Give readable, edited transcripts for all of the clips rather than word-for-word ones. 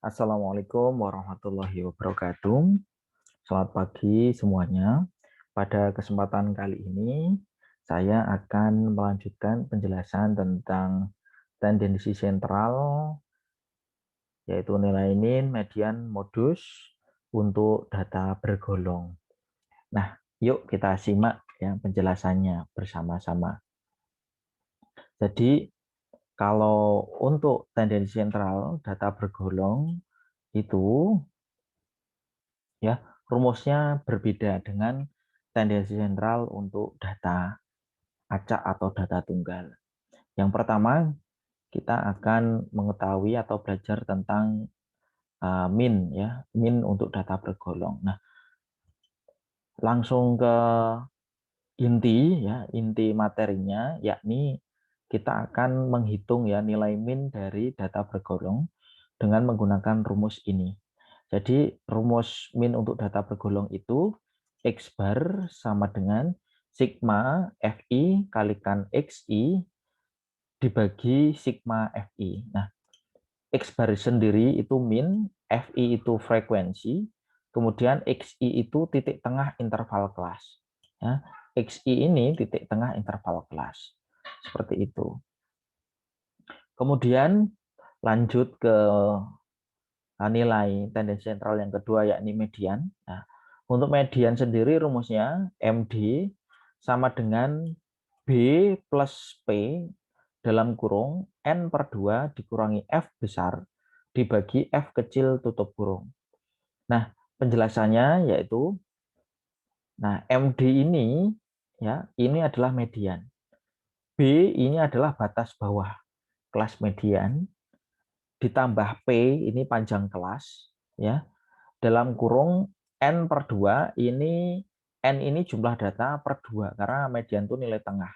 Assalamualaikum warahmatullahi wabarakatuh. Selamat pagi semuanya. Pada kesempatan kali ini, saya akan melanjutkan penjelasan tentang tendensi sentral, yaitu nilai min, median, modus untuk data bergolong. Nah, yuk kita simak ya penjelasannya bersama-sama. Jadi, kalau untuk tendensi sentral data bergolong itu ya rumusnya berbeda dengan tendensi sentral untuk data acak atau data tunggal. Yang pertama, kita akan mengetahui atau belajar tentang min ya, min untuk data bergolong. Nah, langsung ke inti materinya, yakni kita akan menghitung ya nilai min dari data bergolong dengan menggunakan rumus ini. Jadi rumus min untuk data bergolong itu X bar sama dengan sigma FI kalikan XI dibagi sigma FI. Nah, X bar sendiri itu min, FI itu frekuensi, kemudian XI itu titik tengah interval kelas. Ya, XI ini titik tengah interval kelas. Seperti itu. Kemudian lanjut ke nilai tendensi sentral yang kedua yakni median. Nah, untuk median sendiri rumusnya MD sama dengan B plus P dalam kurung N per 2 dikurangi F besar dibagi F kecil tutup kurung. Nah, penjelasannya yaitu, nah MD ini ya ini adalah median. B ini adalah batas bawah kelas median ditambah P ini panjang kelas ya dalam kurung N per 2 ini N ini jumlah data per 2 karena median itu nilai tengah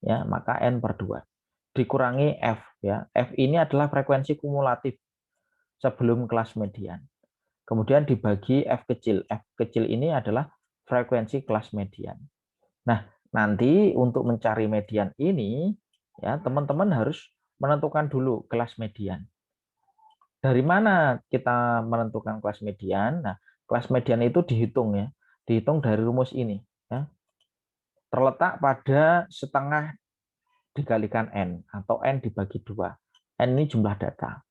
ya maka N per 2 dikurangi F ya F ini adalah frekuensi kumulatif sebelum kelas median kemudian dibagi F kecil ini adalah frekuensi kelas median. Nah, nanti untuk mencari median ini ya teman-teman harus menentukan dulu kelas median. Dari mana kita menentukan kelas median? Nah, kelas median itu dihitung ya, dihitung dari rumus ini. Ya. Terletak pada setengah dikalikan N atau N dibagi 2. N ini jumlah data.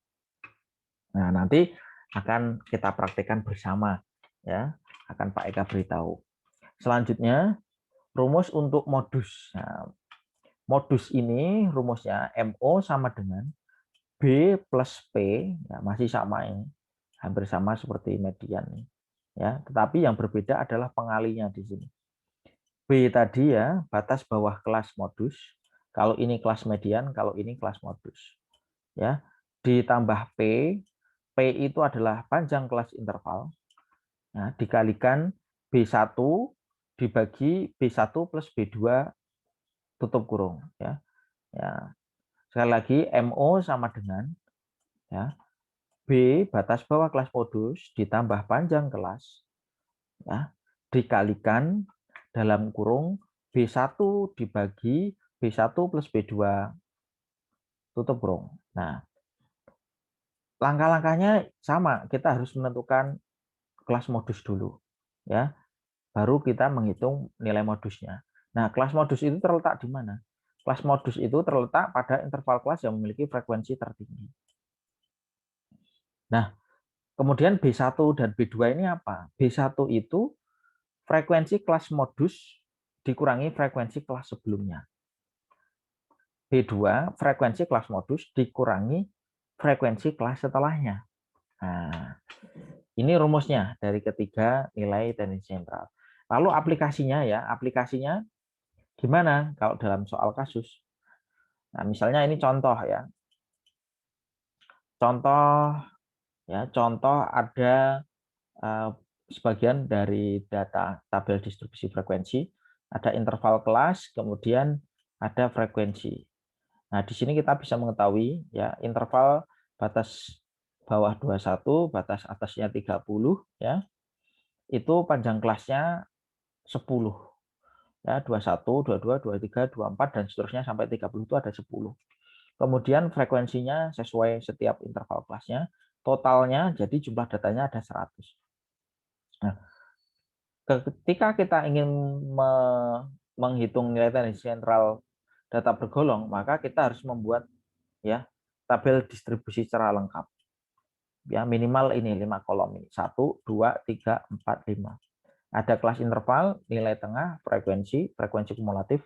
Nah, nanti akan kita praktekkan bersama. Ya, akan Pak Eka beritahu. Selanjutnya, rumus untuk modus. Nah, modus ini rumusnya MO sama dengan B plus P, ya masih sama ini, hampir sama seperti median nih. Ya, tetapi yang berbeda adalah pengalinya di sini. B tadi ya batas bawah kelas modus. Kalau ini kelas median, kalau ini kelas modus. Ya, ditambah P, P itu adalah panjang kelas interval. Ya, dikalikan B1 dibagi B1 plus B2 tutup kurung. Ya, ya. Sekali lagi MO sama dengan ya B batas bawah kelas modus ditambah panjang kelas ya dikalikan dalam kurung B1 dibagi B1 plus B2 tutup kurung. Nah, langkah-langkahnya sama, kita harus menentukan kelas modus dulu ya. Baru kita menghitung nilai modusnya. Nah, kelas modus itu terletak di mana? Kelas modus itu terletak pada interval kelas yang memiliki frekuensi tertinggi. Nah, kemudian B1 dan B2 ini apa? B1 itu frekuensi kelas modus dikurangi frekuensi kelas sebelumnya. B2 frekuensi kelas modus dikurangi frekuensi kelas setelahnya. Nah, ini rumusnya dari ketiga nilai tendensi sentral. Lalu aplikasinya gimana kalau dalam soal kasus? Nah, misalnya ini contoh ya. Contoh ada sebagian dari data tabel distribusi frekuensi, ada interval kelas, kemudian ada frekuensi. Nah, di sini kita bisa mengetahui ya interval batas bawah 21, batas atasnya 30 ya. Itu panjang kelasnya 10. Ya, 21, 22, 23, 24 dan seterusnya sampai 30 itu ada 10. Kemudian frekuensinya sesuai setiap interval kelasnya totalnya, jadi jumlah datanya ada 100. Nah, ketika kita ingin menghitung nilai tendensi sentral data bergolong, maka kita harus membuat ya tabel distribusi secara lengkap. Ya, minimal ini 5 kolom ini. 1, 2, 3, 4, 5. Ada kelas interval, nilai tengah, frekuensi kumulatif,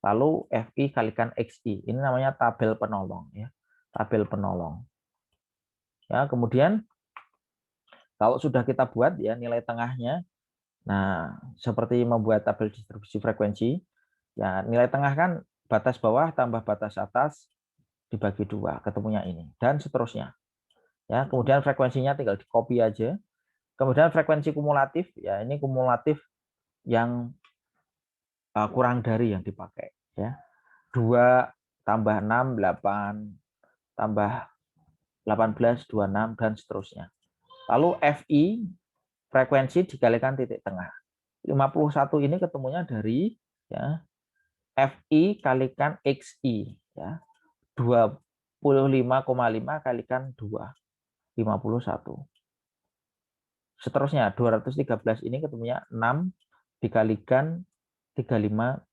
lalu FI kalikan XI. Ini namanya tabel penolong ya. Tabel penolong. Ya, kemudian kalau sudah kita buat ya nilai tengahnya, nah seperti membuat tabel distribusi frekuensi, ya nilai tengah kan batas bawah tambah batas atas dibagi 2, ketemunya ini, dan seterusnya. Ya, kemudian frekuensinya tinggal di copy aja. Kemudian frekuensi kumulatif, ya ini kumulatif yang kurang dari yang dipakai. Ya, 2 tambah 6, 8, tambah 18, 26, dan seterusnya. Lalu FI, frekuensi dikalikan titik tengah. 51 ini ketemunya dari ya, FI kalikan XI. Ya, 25,5 kalikan 2. 51. Seterusnya 213 ini ketemunya 6 dikalikan 35,5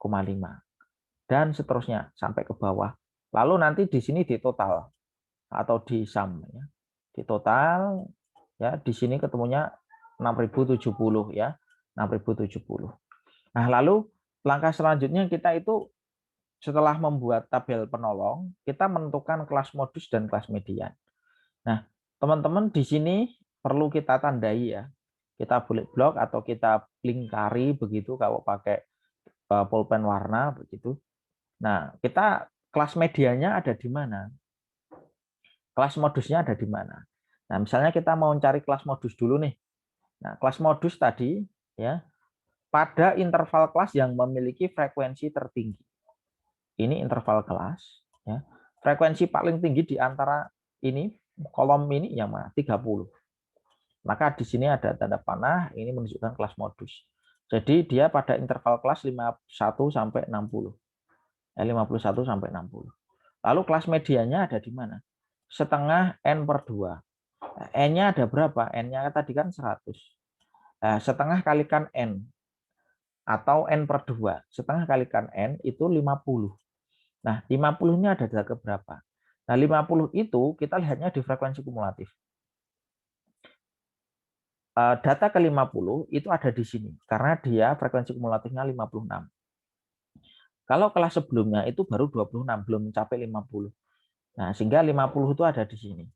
dan seterusnya sampai ke bawah. Lalu nanti di sini di total atau di sum ya. Di total ya di sini ketemunya 6070 ya, 6070. Nah, lalu langkah selanjutnya kita itu setelah membuat tabel penolong, kita menentukan kelas modus dan kelas median. Nah, teman-teman di sini perlu kita tandai ya. Kita bullet block atau kita lingkari begitu kalau pakai pulpen warna begitu. Nah, kita kelas medianya ada di mana? Kelas modusnya ada di mana? Nah, misalnya kita mau cari kelas modus dulu nih. Nah, kelas modus tadi ya pada interval kelas yang memiliki frekuensi tertinggi. Ini interval kelas ya. Frekuensi paling tinggi di antara ini kolom ini yang mana? 30. Maka di sini ada tanda panah, ini menunjukkan kelas modus. Jadi dia pada interval kelas 51 sampai 60. 51 sampai 60. Lalu kelas medianya ada di mana? Setengah N per 2. N-nya ada berapa? N-nya tadi kan 100. Nah, setengah kalikan N atau N per 2. Setengah kalikan N itu 50. Nah, 50-nya ada ke berapa? Nah, 50 itu kita lihatnya di frekuensi kumulatif. Data ke-50 itu ada di sini karena dia frekuensi kumulatifnya 56. Kalau kelas sebelumnya itu baru 26, belum mencapai 50. Nah, sehingga 50 itu ada di sini.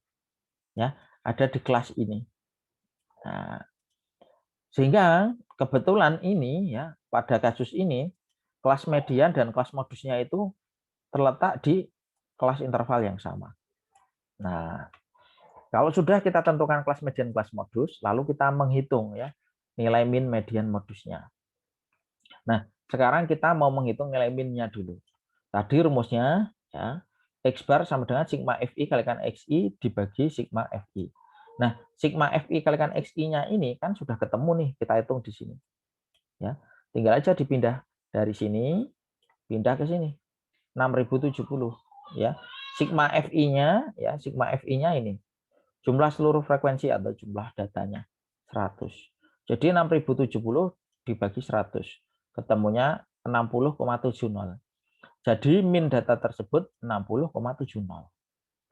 Ya, ada di kelas ini. Nah, sehingga kebetulan ini ya, pada kasus ini kelas median dan kelas modusnya itu terletak di kelas interval yang sama. Nah, kalau sudah kita tentukan kelas median, kelas modus, lalu kita menghitung ya nilai min, median, modusnya. Nah, sekarang kita mau menghitung nilai minnya dulu. Tadi rumusnya ya X bar sama dengan sigma FI kalikan XI dibagi sigma FI. Nah, sigma FI kalikan XI-nya ini kan sudah ketemu nih, kita hitung di sini. Ya, tinggal aja dipindah dari sini pindah ke sini. 6070 ya. Sigma FI-nya ya, sigma FI-nya ini jumlah seluruh frekuensi atau jumlah datanya 100. Jadi 6070 dibagi 100. Ketemunya 60,70. Jadi min data tersebut 60,70.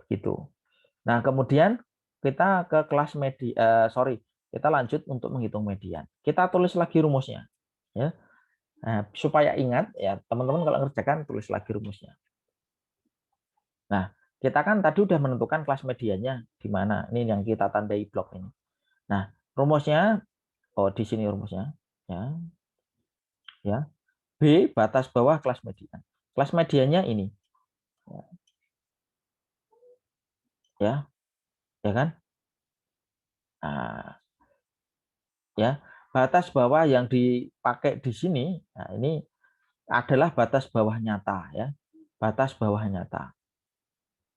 Begitu. Nah, kemudian kita ke kelas kita lanjut untuk menghitung median. Kita tulis lagi rumusnya ya. Nah, supaya ingat ya, teman-teman kalau ngerjakan tulis lagi rumusnya. Nah, kita kan tadi udah menentukan kelas mediannya di mana. Ini yang kita tandai blok ini. Nah, rumusnya di sini rumusnya ya. Ya. B batas bawah kelas median. Kelas mediannya ini. Ya. Ya kan? Nah, ya. Batas bawah yang dipakai di sini, nah ini adalah batas bawah nyata ya. Batas bawah nyata.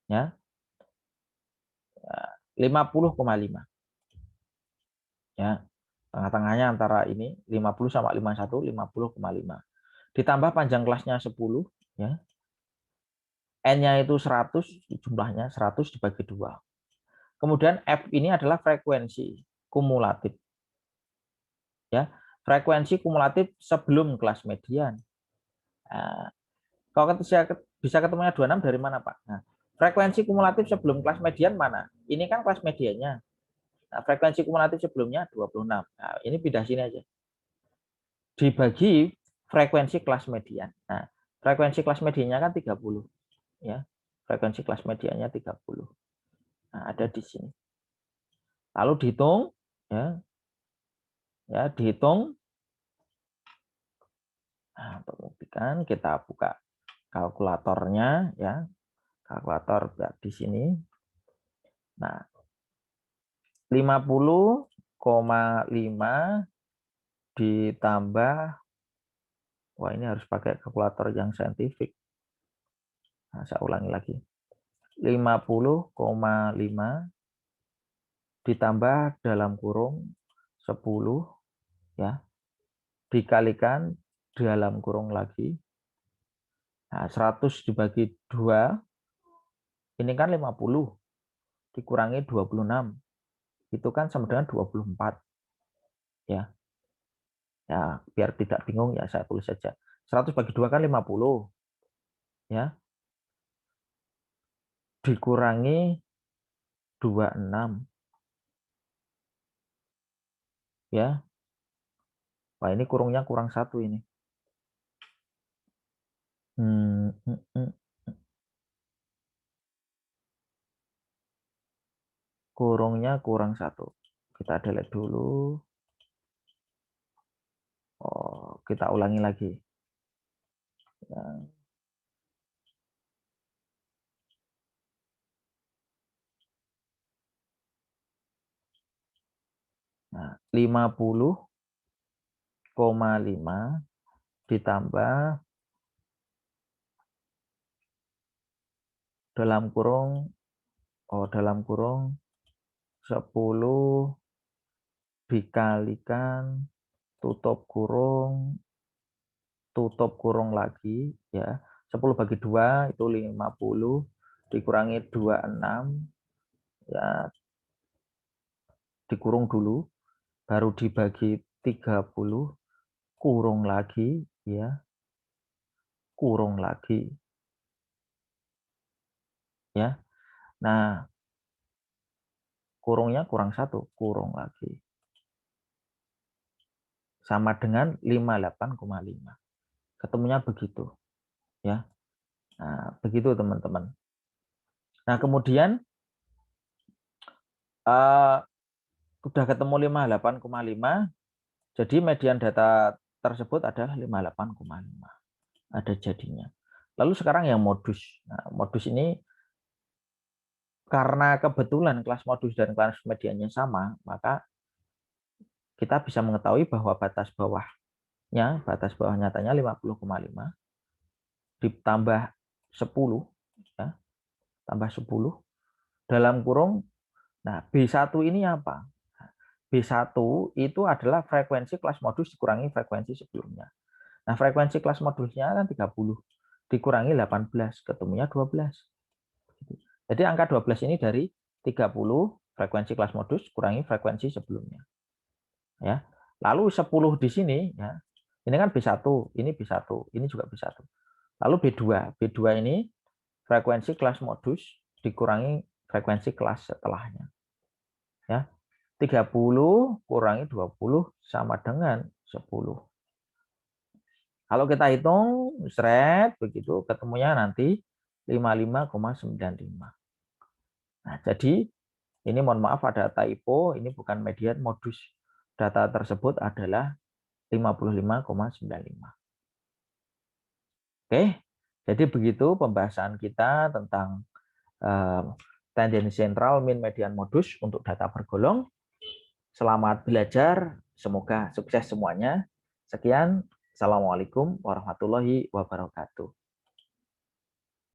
Ya. 50,5. Ya. Tengah-tengahnya antara ini 50 sama 51, 50,5. Ditambah panjang kelasnya 10 ya. N-nya itu 100, jumlahnya 100 dibagi 2. Kemudian F ini adalah frekuensi kumulatif. Ya, frekuensi kumulatif sebelum kelas median. Nah, kalau bisa ketemunya 26 dari mana, Pak? Nah, frekuensi kumulatif sebelum kelas median mana? Ini kan kelas mediannya. Nah, frekuensi kumulatif sebelumnya 26. Nah, ini pindah sini aja. Dibagi frekuensi kelas median. Nah, frekuensi kelas mediannya kan 30. Ya, frekuensi kelas mediannya 30. Nah, ada di sini. Lalu dihitung, ya, dihitung. Nah, untuk membuktikan kita buka kalkulatornya, ya, kalkulator di sini. Nah, 50,5 ditambah, wah ini harus pakai kalkulator yang saintifik. Nah, saya ulangi lagi. 50,5 ditambah dalam kurung 10, ya, dikalikan dalam kurung lagi. Nah, 100 dibagi 2, ini kan 50, dikurangi 26. Itu kan sama dengan 24. Ya. Ya, biar tidak bingung ya saya tulis saja. 100 bagi 2 kan 50. Ya. Dikurangi 26. Ya. Wah, ini kurungnya kurang 1 ini. Kurungnya kurang 1. Kita delete dulu. Oh, kita ulangi lagi. Ya. Nah, 50,5 ditambah dalam kurung 10 dikalikan tutup kurung lagi, ya. 10 bagi 2 itu 50 dikurangi 26, ya, dikurung dulu baru dibagi 30, kurung lagi, ya, kurung lagi, ya. Nah, kurungnya kurang 1, kurung lagi, sama dengan 58,5. Ketemunya begitu, ya. Nah, begitu teman-teman. Nah, kemudian sudah ketemu 58,5, jadi median data tersebut adalah 58,5. Ada jadinya. Lalu sekarang yang modus. Nah, modus ini karena kebetulan kelas modus dan kelas mediannya sama, maka kita bisa mengetahui bahwa batas bawah nyatanya 50,5 ditambah 10, ya, tambah 10 dalam kurung. Nah, B1 ini apa? B1 itu adalah frekuensi kelas modus dikurangi frekuensi sebelumnya. Nah, frekuensi kelas modusnya kan 30 dikurangi 18, ketemunya 12. Jadi angka 12 ini dari 30 frekuensi kelas modus kurangi frekuensi sebelumnya. Ya. Lalu 10 di sini, ya. Ini kan B1, ini B1, ini juga B1. Lalu B2. B2 ini frekuensi kelas modus dikurangi frekuensi kelas setelahnya. Ya. 30 kurangi 20 sama dengan 10. Kalau kita hitung, begitu, ketemunya nanti 55,95. Nah, jadi ini mohon maaf ada typo, ini bukan median modus. Data tersebut adalah 55,95. Oke, jadi begitu pembahasan kita tentang tendensi sentral, min, median, modus untuk data bergolong. Selamat belajar, semoga sukses semuanya. Sekian, Assalamualaikum warahmatullahi wabarakatuh.